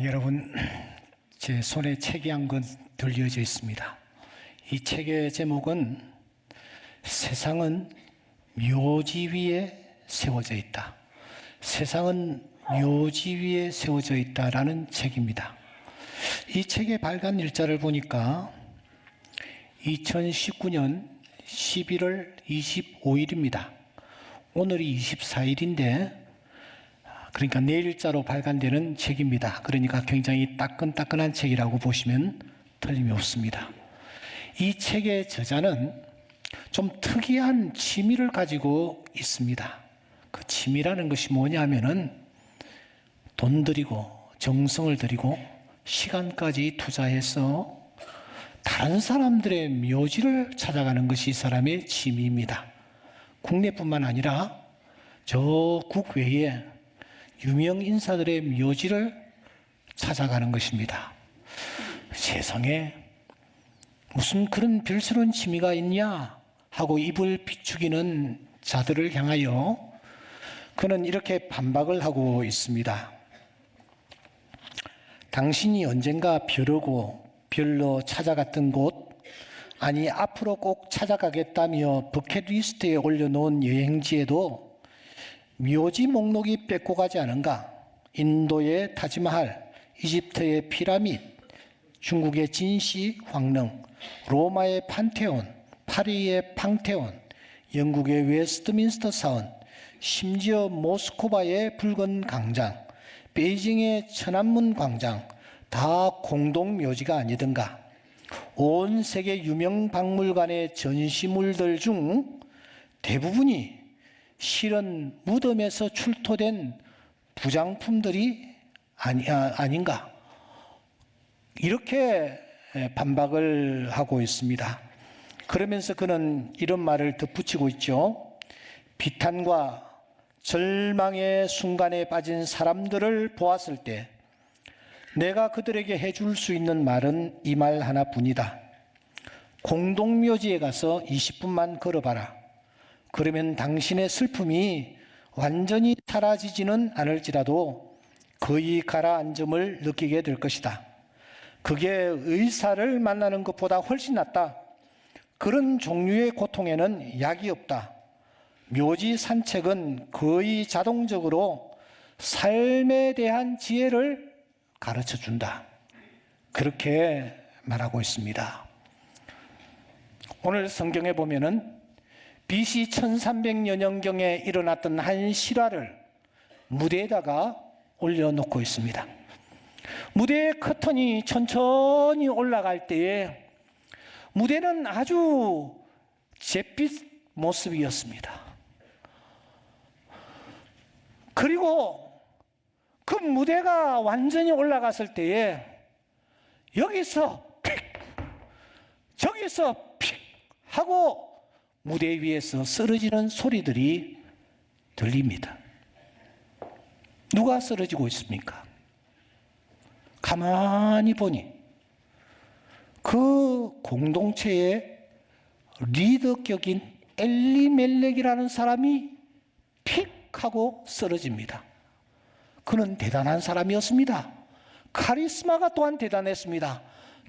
여러분, 제 손에 책이 한 권 들려져 있습니다. 이 책의 제목은 세상은 묘지 위에 세워져 있다. 세상은 묘지 위에 세워져 있다라는 책입니다. 이 책의 발간 일자를 보니까 2019년 11월 25일입니다. 오늘이 24일인데 그러니까 내일자로 발간되는 책입니다. 그러니까 굉장히 따끈따끈한 책이라고 보시면 틀림이 없습니다. 이 책의 저자는 좀 특이한 취미를 가지고 있습니다. 그 취미라는 것이 뭐냐면은 돈 들이고 정성을 들이고 시간까지 투자해서 다른 사람들의 묘지를 찾아가는 것이 이 사람의 취미입니다. 국내뿐만 아니라 저 국외에 유명 인사들의 묘지를 찾아가는 것입니다. 세상에 무슨 그런 별스러운 취미가 있냐 하고 입을 비추기는 자들을 향하여 그는 이렇게 반박을 하고 있습니다. 당신이 언젠가 벼르고 별로 찾아갔던 곳, 아니 앞으로 꼭 찾아가겠다며 버킷리스트에 올려놓은 여행지에도 묘지 목록이 뺏고 가지 않은가? 인도의 타지마할, 이집트의 피라미드, 중국의 진시 황릉, 로마의 판테온, 파리의 팡테온, 영국의 웨스트민스터 사원, 심지어 모스크바의 붉은 광장, 베이징의 천안문 광장, 다 공동 묘지가 아니던가? 온 세계 유명 박물관의 전시물들 중 대부분이 실은 무덤에서 출토된 부장품들이 아닌가? 이렇게 반박을 하고 있습니다. 그러면서 그는 이런 말을 덧붙이고 있죠. 비탄과 절망의 순간에 빠진 사람들을 보았을 때 내가 그들에게 해줄 수 있는 말은 이 말 하나뿐이다. 공동묘지에 가서 20분만 걸어봐라. 그러면 당신의 슬픔이 완전히 사라지지는 않을지라도 거의 가라앉음을 느끼게 될 것이다. 그게 의사를 만나는 것보다 훨씬 낫다. 그런 종류의 고통에는 약이 없다. 묘지 산책은 거의 자동적으로 삶에 대한 지혜를 가르쳐 준다. 그렇게 말하고 있습니다. 오늘 성경에 보면은 BC 1300년경에 일어났던 한 실화를 무대에다가 올려놓고 있습니다. 무대의 커튼이 천천히 올라갈 때에 무대는 아주 잿빛 모습이었습니다. 그리고 그 무대가 완전히 올라갔을 때에 여기서 픽, 저기서 픽 하고 무대 위에서 쓰러지는 소리들이 들립니다. 누가 쓰러지고 있습니까? 가만히 보니 그 공동체의 리더격인 엘리멜렉이라는 사람이 픽 하고 쓰러집니다. 그는 대단한 사람이었습니다. 카리스마가 또한 대단했습니다.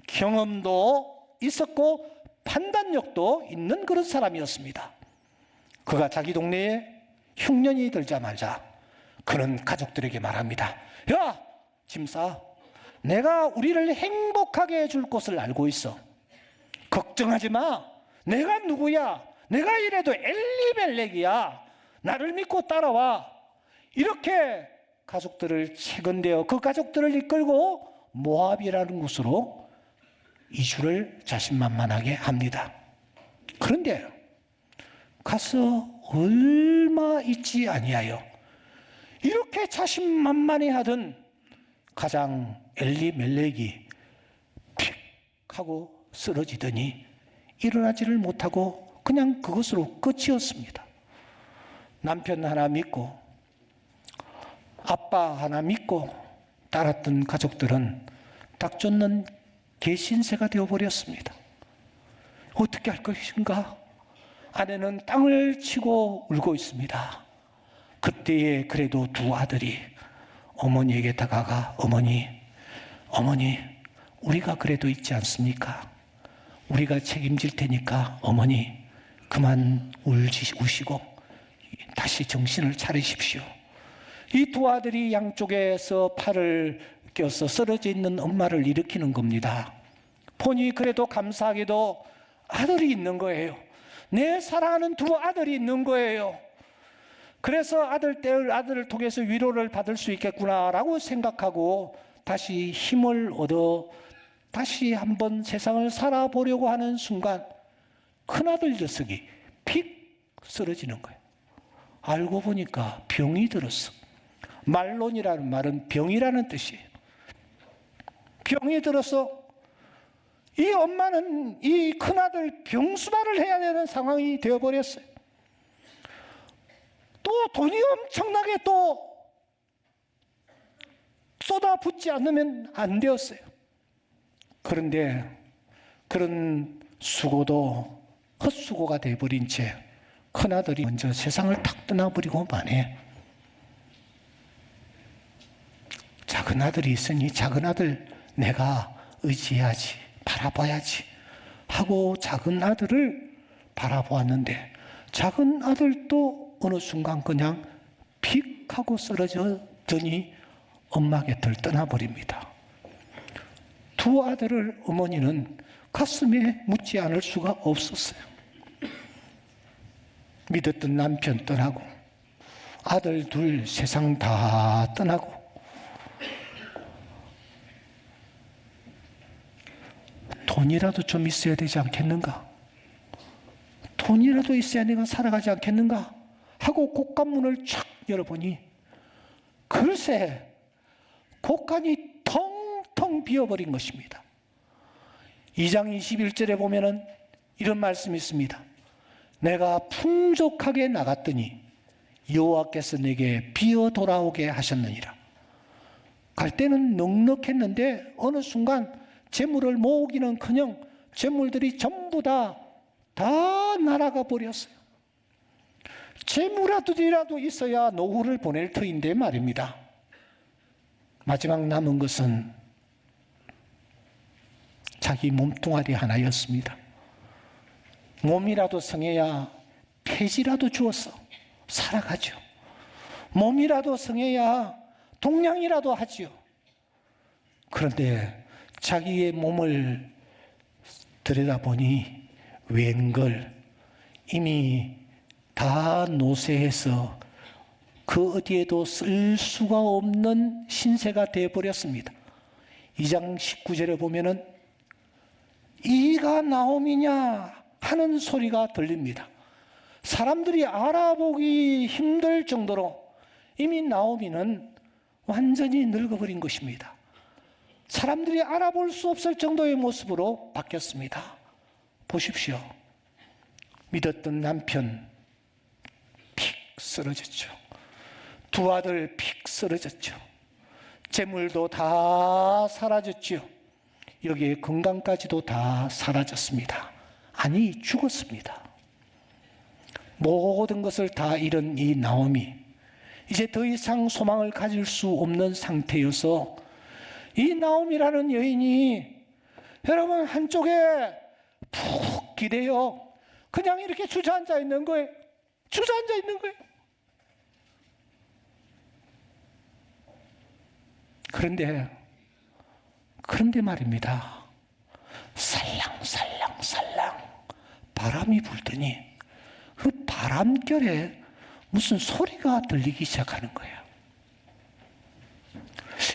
경험도 있었고 판단력도 있는 그런 사람이었습니다. 그가 자기 동네에 흉년이 들자마자 그는 가족들에게 말합니다. 야, 짐싸, 내가 우리를 행복하게 해줄 곳을 알고 있어. 걱정하지 마. 내가 누구야? 내가 이래도 엘리멜렉이야. 나를 믿고 따라와. 이렇게 가족들을 채근대어 그 가족들을 이끌고 모압이라는 곳으로 이주를 자신만만하게 합니다. 그런데 가서 얼마 있지 아니하여 이렇게 자신만만해하던 가장 엘리멜렉이 픽 하고 쓰러지더니 일어나지를 못하고 그냥 그것으로 끝이었습니다. 남편 하나 믿고 아빠 하나 믿고 따랐던 가족들은 딱 쫓는 개신세가 되어버렸습니다. 어떻게 할 것인가? 아내는 땅을 치고 울고 있습니다. 그때에 그래도 두 아들이 어머니에게 다가가 어머니, 어머니, 우리가 그래도 있지 않습니까? 우리가 책임질 테니까 어머니 그만 우시고 다시 정신을 차리십시오. 이 두 아들이 양쪽에서 팔을 껴서 쓰러져 있는 엄마를 일으키는 겁니다. 보니 그래도 감사하게도 아들이 있는 거예요. 내 사랑하는 두 아들이 있는 거예요. 그래서 아들을 통해서 위로를 받을 수 있겠구나라고 생각하고 다시 힘을 얻어 다시 한번 세상을 살아보려고 하는 순간 큰아들 녀석이 픽 쓰러지는 거예요. 알고 보니까 병이 들었어. 말론이라는 말은 병이라는 뜻이에요. 병이 들어서 이 엄마는 이 큰아들 병수발을 해야 되는 상황이 되어버렸어요. 또 돈이 엄청나게 또 쏟아붓지 않으면 안 되었어요. 그런데 그런 수고도 헛수고가 되어버린 채 큰아들이 먼저 세상을 탁 떠나버리고 마네. 작은 아들이 있으니 작은 아들 내가 의지해야지, 바라봐야지 하고 작은 아들을 바라보았는데 작은 아들도 어느 순간 그냥 픽 하고 쓰러졌더니 엄마 곁을 떠나버립니다. 두 아들을 어머니는 가슴에 묻지 않을 수가 없었어요. 믿었던 남편 떠나고 아들 둘 세상 다 떠나고 돈이라도 좀 있어야 되지 않겠는가? 돈이라도 있어야 내가 살아가지 않겠는가? 하고 곳간문을 촥 열어보니 글쎄 곳간이 텅텅 비어버린 것입니다. 2장 21절에 보면은 이런 말씀이 있습니다. 내가 풍족하게 나갔더니 여호와께서 내게 비어 돌아오게 하셨느니라. 갈 때는 넉넉했는데 어느 순간 재물을 모으기는커녕 재물들이 전부 다 날아가 버렸어요. 재물이라도 있어야 노후를 보낼 터인데 말입니다. 마지막 남은 것은 자기 몸뚱아리 하나였습니다. 몸이라도 성해야 폐지라도 주어서 살아가죠. 몸이라도 성해야 동량이라도 하지요. 그런데 자기의 몸을 들여다보니 웬걸 이미 다 노쇠해서 그 어디에도 쓸 수가 없는 신세가 되어버렸습니다. 2장 19절에 보면은 이가 나옴이냐 하는 소리가 들립니다. 사람들이 알아보기 힘들 정도로 이미 나오미는 완전히 늙어버린 것입니다. 사람들이 알아볼 수 없을 정도의 모습으로 바뀌었습니다. 보십시오. 믿었던 남편 픽 쓰러졌죠. 두 아들 픽 쓰러졌죠. 재물도 다 사라졌죠. 여기에 건강까지도 다 사라졌습니다. 아니 죽었습니다. 모든 것을 다 잃은 이 나오미, 이제 더 이상 소망을 가질 수 없는 상태여서 이 나오미라는 여인이 여러분 한쪽에 푹 기대요. 그냥 이렇게 주저앉아 있는 거예요. 주저앉아 있는 거예요. 그런데 말입니다. 살랑살랑 바람이 불더니 그 바람결에 무슨 소리가 들리기 시작하는 거예요.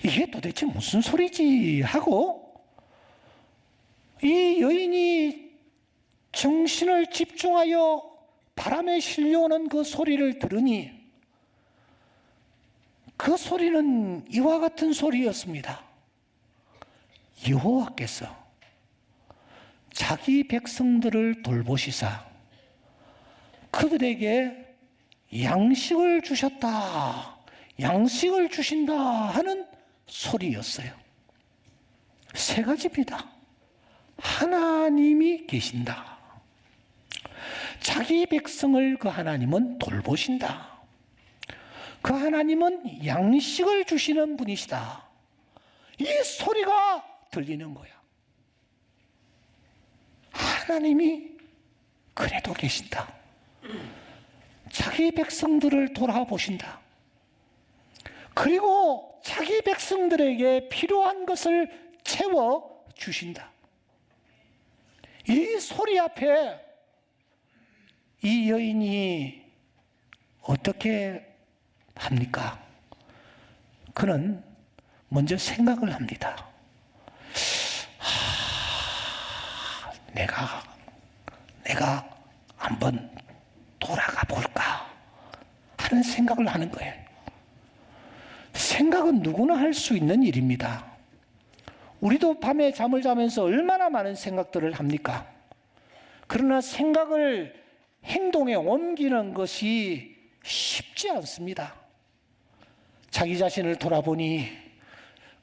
이게 도대체 무슨 소리지 하고 이 여인이 정신을 집중하여 바람에 실려오는 그 소리를 들으니 그 소리는 이와 같은 소리였습니다. 여호와께서 자기 백성들을 돌보시사 그들에게 양식을 주셨다, 양식을 주신다 하는 소리였어요. 세 가지입니다. 하나님이 계신다. 자기 백성을 그 하나님은 돌보신다. 그 하나님은 양식을 주시는 분이시다. 이 소리가 들리는 거야. 하나님이 그래도 계신다. 자기 백성들을 돌아보신다. 그리고 자기 백성들에게 필요한 것을 채워주신다. 이 소리 앞에 이 여인이 어떻게 합니까? 그는 먼저 생각을 합니다. 내가 한번 돌아가 볼까 하는 생각을 하는 거예요. 생각은 누구나 할 수 있는 일입니다. 우리도 밤에 잠을 자면서 얼마나 많은 생각들을 합니까? 그러나 생각을 행동에 옮기는 것이 쉽지 않습니다. 자기 자신을 돌아보니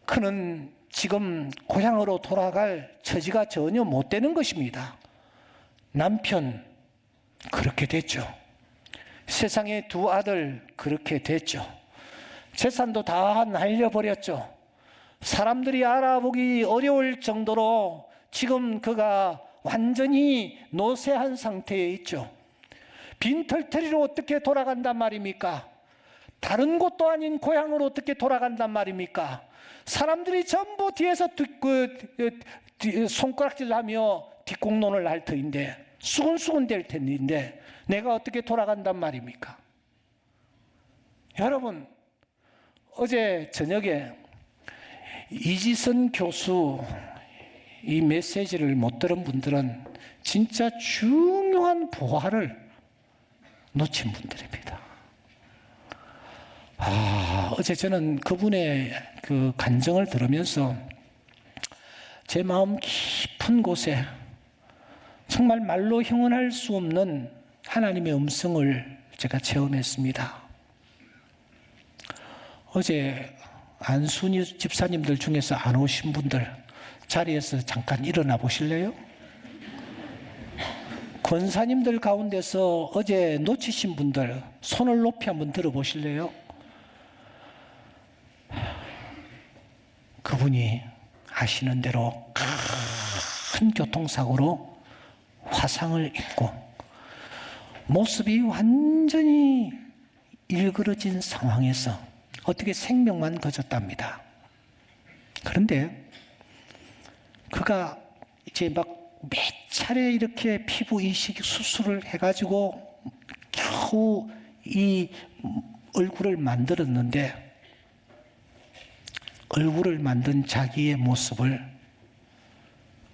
그는 지금 고향으로 돌아갈 처지가 전혀 못 되는 것입니다. 남편 그렇게 됐죠. 세상에 두 아들 그렇게 됐죠. 재산도 다 날려버렸죠. 사람들이 알아보기 어려울 정도로 지금 그가 완전히 노쇠한 상태에 있죠. 빈털터리로 어떻게 돌아간단 말입니까? 다른 곳도 아닌 고향으로 어떻게 돌아간단 말입니까? 사람들이 전부 뒤에서 손가락질하며 뒷공론을 할 터인데 수근수근 될 텐데 내가 어떻게 돌아간단 말입니까? 여러분, 어제 저녁에 이지선 교수 이 메시지를 못 들은 분들은 진짜 중요한 보화를 놓친 분들입니다. 어제 저는 그분의 그 간증을 들으면서 제 마음 깊은 곳에 정말 말로 형언할 수 없는 하나님의 음성을 제가 체험했습니다. 어제 안순희 집사님들 중에서 안 오신 분들 자리에서 잠깐 일어나 보실래요? 권사님들 가운데서 어제 놓치신 분들 손을 높이 한번 들어 보실래요? 그분이 아시는 대로 큰 교통사고로 화상을 입고 모습이 완전히 일그러진 상황에서 어떻게 생명만 거졌답니다. 그런데 그가 이제 막 몇 차례 이렇게 피부 이식 수술을 해가지고 겨우 이 얼굴을 만들었는데 얼굴을 만든 자기의 모습을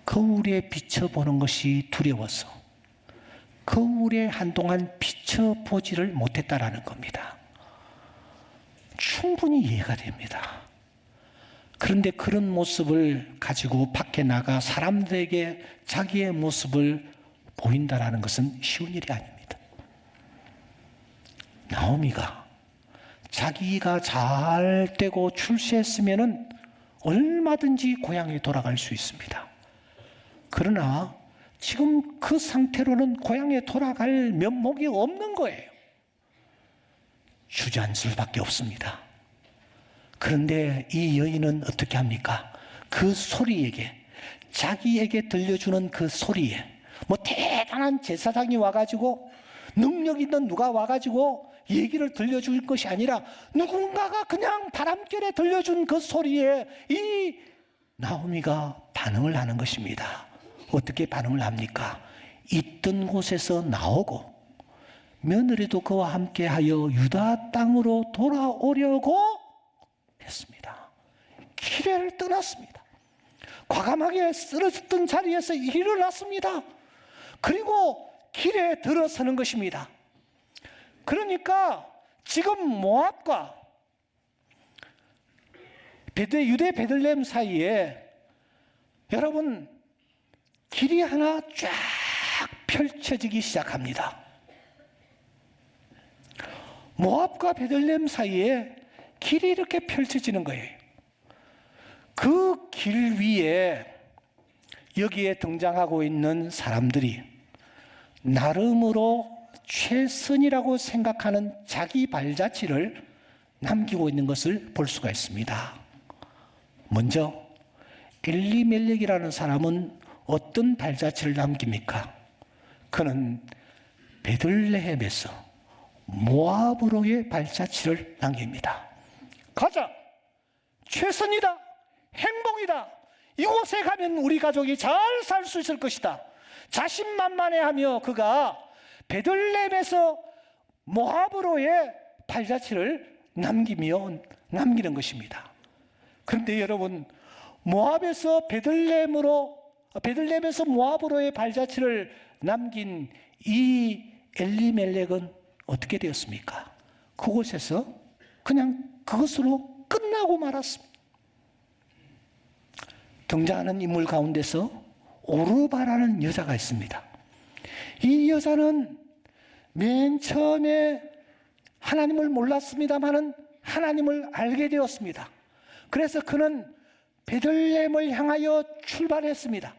거울에 비춰보는 것이 두려워서 거울에 한동안 비춰보지를 못했다라는 겁니다. 충분히 이해가 됩니다. 그런데 그런 모습을 가지고 밖에 나가 사람들에게 자기의 모습을 보인다라는 것은 쉬운 일이 아닙니다. 나오미가 자기가 잘 되고 출세했으면은 얼마든지 고향에 돌아갈 수 있습니다. 그러나 지금 그 상태로는 고향에 돌아갈 면목이 없는 거예요. 주저앉을 수밖에 없습니다. 그런데 이 여인은 어떻게 합니까? 그 소리에게, 자기에게 들려주는 그 소리에 뭐 대단한 제사장이 와가지고 능력 있는 누가 와가지고 얘기를 들려줄 것이 아니라 누군가가 그냥 바람결에 들려준 그 소리에 이 나오미가 반응을 하는 것입니다. 어떻게 반응을 합니까? 있던 곳에서 나오고 며느리도 그와 함께하여 유다 땅으로 돌아오려고 했습니다. 길을 떠났습니다. 과감하게 쓰러졌던 자리에서 일어났습니다. 그리고 길에 들어서는 것입니다. 그러니까 지금 모압과 유대 베들레헴 사이에 여러분 길이 하나 쫙 펼쳐지기 시작합니다. 모압과 베들레헴 사이에 길이 이렇게 펼쳐지는 거예요. 그 길 위에 여기에 등장하고 있는 사람들이 나름으로 최선이라고 생각하는 자기 발자취를 남기고 있는 것을 볼 수가 있습니다. 먼저 엘리멜렉이라는 사람은 어떤 발자취를 남깁니까? 그는 베들레헴에서 모압으로의 발자취를 남깁니다. 가자! 최선이다! 행복이다! 이곳에 가면 우리 가족이 잘 살 수 있을 것이다. 자신만만해하며 그가 베들레헴에서 모압으로의 발자취를 남기는 것입니다. 그런데 여러분, 모압에서 베들레헴에서 모압으로의 발자취를 남긴 이 엘리멜렉은 어떻게 되었습니까? 그곳에서 그냥 그것으로 끝나고 말았습니다. 등장하는 인물 가운데서 오르바라는 여자가 있습니다. 이 여자는 맨 처음에 하나님을 몰랐습니다마는 하나님을 알게 되었습니다. 그래서 그는 베들레헴을 향하여 출발했습니다.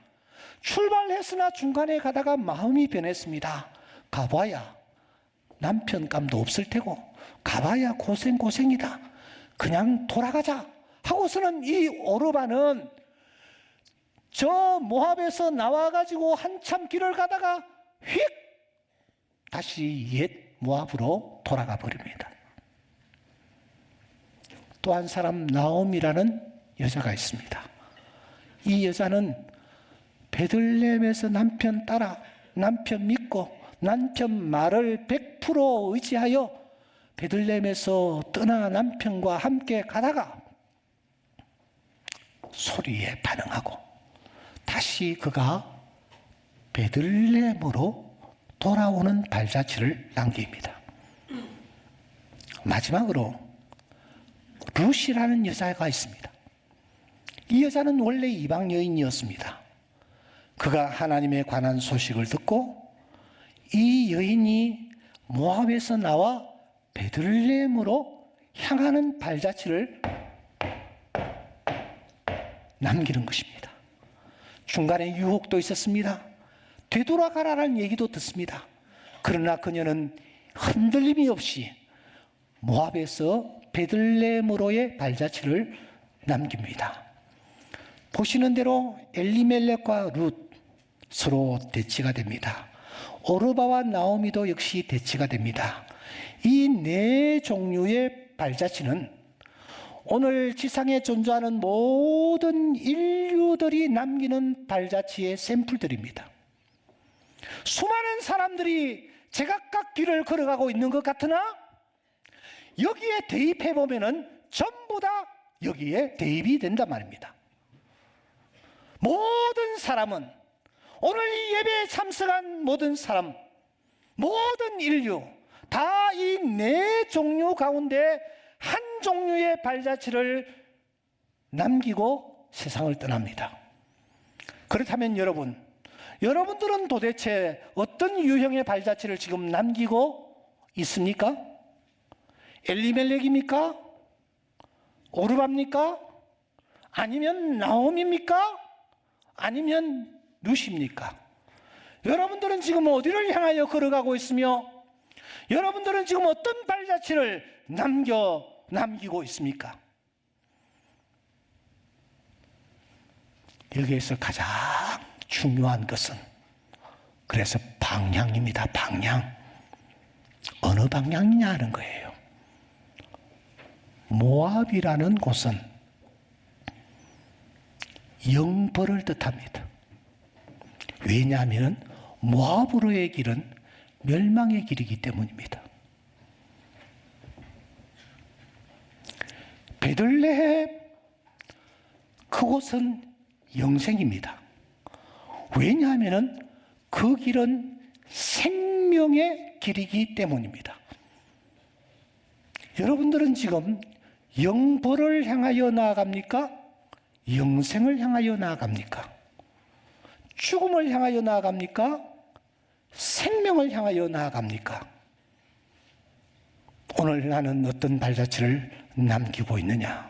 출발했으나 중간에 가다가 마음이 변했습니다. 가봐야 남편감도 없을 테고 가봐야 고생이다. 그냥 돌아가자 하고서는 이 오르바는 저 모압에서 나와가지고 한참 길을 가다가 휙 다시 옛 모압으로 돌아가 버립니다. 또 한 사람 나옴이라는 여자가 있습니다. 이 여자는 베들레헴에서 남편 따라 남편 믿고 남편 말을 100% 의지하여 베들레헴에서 떠나 남편과 함께 가다가 소리에 반응하고 다시 그가 베들레헴으로 돌아오는 발자취를 남깁니다. 마지막으로 룻이라는 여자가 있습니다. 이 여자는 원래 이방 여인이었습니다. 그가 하나님에 관한 소식을 듣고 이 여인이 모압에서 나와 베들레헴으로 향하는 발자취를 남기는 것입니다. 중간에 유혹도 있었습니다. 되돌아가라는 얘기도 듣습니다. 그러나 그녀는 흔들림이 없이 모압에서 베들레헴으로의 발자취를 남깁니다. 보시는 대로 엘리멜렉과 룻 서로 대치가 됩니다. 오르바와 나오미도 역시 대치가 됩니다. 이 네 종류의 발자취는 오늘 지상에 존재하는 모든 인류들이 남기는 발자취의 샘플들입니다. 수많은 사람들이 제각각 길을 걸어가고 있는 것 같으나 여기에 대입해 보면은 전부 다 여기에 대입이 된단 말입니다. 모든 사람은 오늘 이 예배에 참석한 모든 사람, 모든 인류 다 이 네 종류 가운데 한 종류의 발자취를 남기고 세상을 떠납니다. 그렇다면 여러분들은 도대체 어떤 유형의 발자취를 지금 남기고 있습니까? 엘리멜렉입니까? 오르바입니까? 아니면 나옴입니까? 아니면 룻입니까? 여러분들은 지금 어디를 향하여 걸어가고 있으며 여러분들은 지금 어떤 발자취를 남기고 있습니까? 여기에서 가장 중요한 것은 그래서 방향입니다. 방향. 어느 방향이냐 하는 거예요. 모압이라는 곳은 영벌을 뜻합니다. 왜냐하면 모압으로의 길은 멸망의 길이기 때문입니다. 베들레헴 그곳은 영생입니다. 왜냐하면 그 길은 생명의 길이기 때문입니다. 여러분들은 지금 영벌을 향하여 나아갑니까? 영생을 향하여 나아갑니까? 죽음을 향하여 나아갑니까? 생명을 향하여 나아갑니까? 오늘 나는 어떤 발자취를 남기고 있느냐?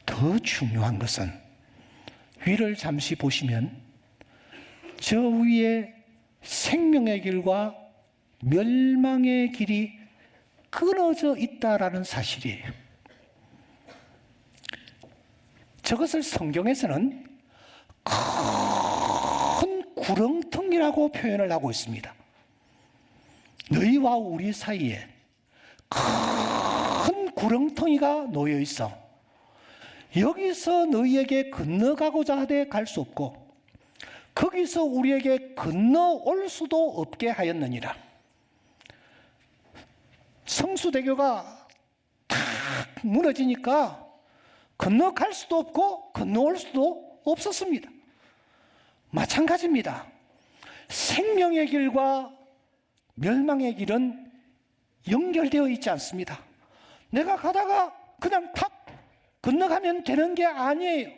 더 중요한 것은 위를 잠시 보시면 저 위에 생명의 길과 멸망의 길이 끊어져 있다라는 사실이에요. 저것을 성경에서는 큰 구렁텅이라고 표현을 하고 있습니다. 너희와 우리 사이에 큰 구렁텅이가 놓여 있어 여기서 너희에게 건너가고자 하되 갈 수 없고 거기서 우리에게 건너올 수도 없게 하였느니라. 성수대교가 탁 무너지니까 건너갈 수도 없고 건너올 수도 없었습니다. 마찬가지입니다. 생명의 길과 멸망의 길은 연결되어 있지 않습니다. 내가 가다가 그냥 탁 건너가면 되는 게 아니에요.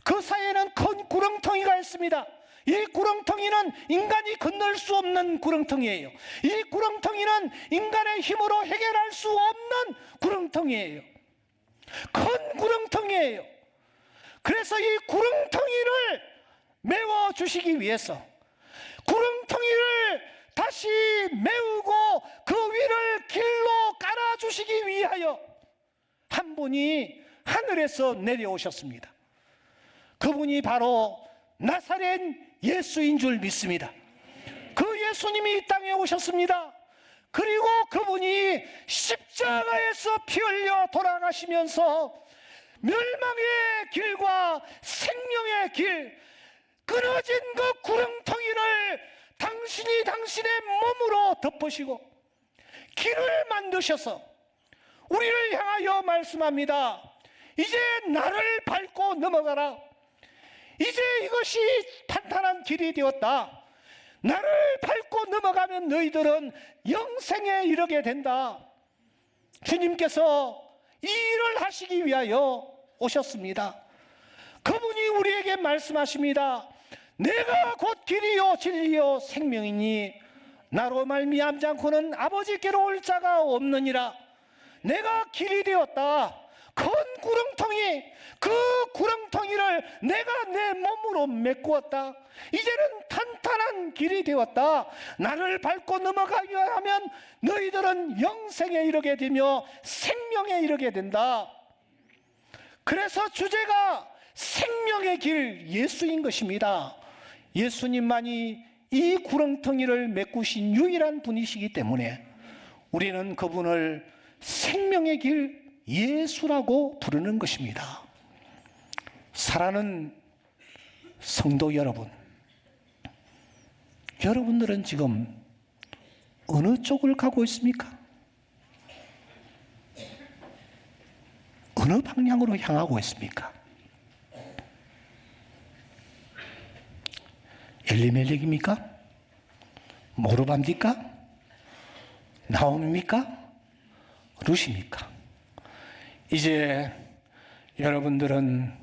그 사이에는 큰 구렁텅이가 있습니다. 이 구렁텅이는 인간이 건널 수 없는 구렁텅이에요. 이 구렁텅이는 인간의 힘으로 해결할 수 없는 구렁텅이에요. 큰 구렁텅이에요. 그래서 이 구렁텅이를 메워주시기 위해서 구렁텅이를 다시 메우고 그 위를 길로 깔아주시기 위하여 한 분이 하늘에서 내려오셨습니다. 그분이 바로 나사렛 예수인 줄 믿습니다. 그 예수님이 이 땅에 오셨습니다. 그리고 그분이 십자가에서 피 흘려 돌아가시면서 멸망의 길과 생명의 길, 끊어진 그 구렁텅이를 당신이 당신의 몸으로 덮으시고 길을 만드셔서 우리를 향하여 말씀합니다. 이제 나를 밟고 넘어가라. 이제 이것이 탄탄한 길이 되었다. 나를 밟고 넘어가면 너희들은 영생에 이르게 된다. 주님께서 이 일을 하시기 위하여 오셨습니다. 그분이 우리에게 말씀하십니다. 내가 곧 길이요 진리요 생명이니 나로 말미암지 않고는 아버지께로 올 자가 없느니라. 내가 길이 되었다. 큰 구렁텅이, 그 구렁텅이를 내가 내 몸으로 메꾸었다. 이제는 탄탄한 길이 되었다. 나를 밟고 넘어가려 하면 너희들은 영생에 이르게 되며 생명에 이르게 된다. 그래서 주제가 생명의 길 예수인 것입니다. 예수님만이 이 구렁텅이를 메꾸신 유일한 분이시기 때문에 우리는 그분을 생명의 길 예수라고 부르는 것입니다. 사랑하는 성도 여러분, 여러분들은 지금 어느 쪽을 가고 있습니까? 어느 방향으로 향하고 있습니까? 엘리멜렉입니까? 모르밤입니까? 나옴입니까? 룻입니까? 이제 여러분들은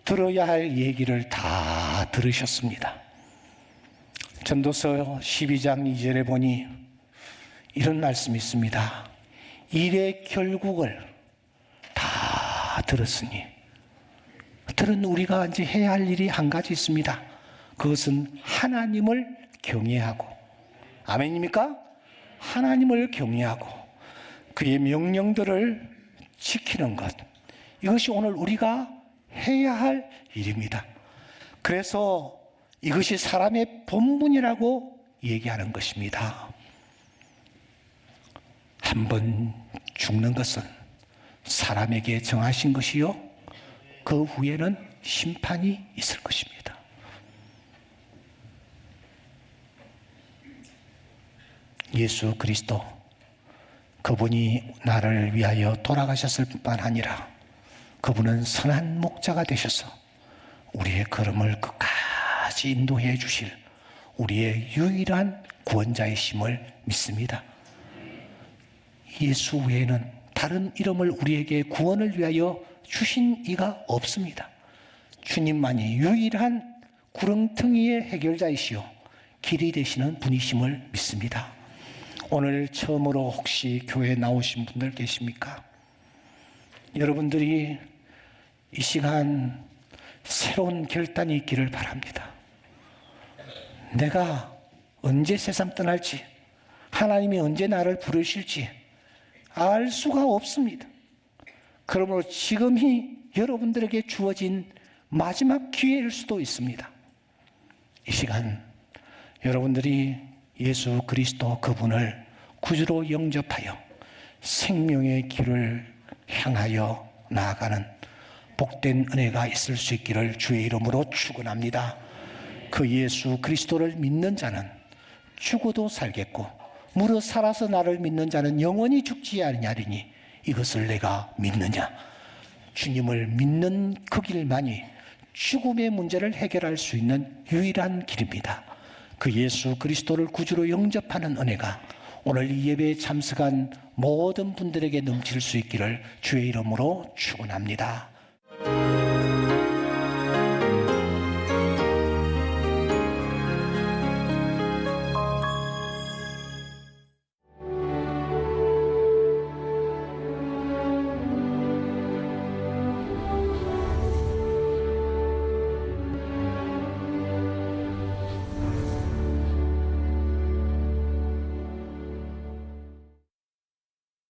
들어야 할 얘기를 다 들으셨습니다. 전도서 12장 2절에 보니 이런 말씀이 있습니다. 일의 결국을 다 들었으니 들은 우리가 이제 해야 할 일이 한 가지 있습니다. 그것은 하나님을 경외하고, 아멘입니까? 하나님을 경외하고 그의 명령들을 지키는 것, 이것이 오늘 우리가 해야 할 일입니다. 그래서 이것이 사람의 본분이라고 얘기하는 것입니다. 한번 죽는 것은 사람에게 정하신 것이요 그 후에는 심판이 있을 것입니다. 예수 그리스도, 그분이 나를 위하여 돌아가셨을 뿐만 아니라 그분은 선한 목자가 되셔서 우리의 걸음을 끝까지 인도해 주실 우리의 유일한 구원자이심을 믿습니다. 예수 외에는 다른 이름을 우리에게 구원을 위하여 주신 이가 없습니다. 주님만이 유일한 구렁텅이의 해결자이시오 길이 되시는 분이심을 믿습니다. 오늘 처음으로 혹시 교회에 나오신 분들 계십니까? 여러분들이 이 시간 새로운 결단이 있기를 바랍니다. 내가 언제 세상 떠날지, 하나님이 언제 나를 부르실지 알 수가 없습니다. 그러므로 지금이 여러분들에게 주어진 마지막 기회일 수도 있습니다. 이 시간 여러분들이 예수 그리스도 그분을 구주로 영접하여 생명의 길을 향하여 나아가는 복된 은혜가 있을 수 있기를 주의 이름으로 축원합니다. 그 예수 그리스도를 믿는 자는 죽어도 살겠고 무릇 살아서 나를 믿는 자는 영원히 죽지 아니하리니 이것을 내가 믿느냐. 주님을 믿는 그 길만이 죽음의 문제를 해결할 수 있는 유일한 길입니다. 그 예수 그리스도를 구주로 영접하는 은혜가 오늘 이 예배에 참석한 모든 분들에게 넘칠 수 있기를 주의 이름으로 축원합니다.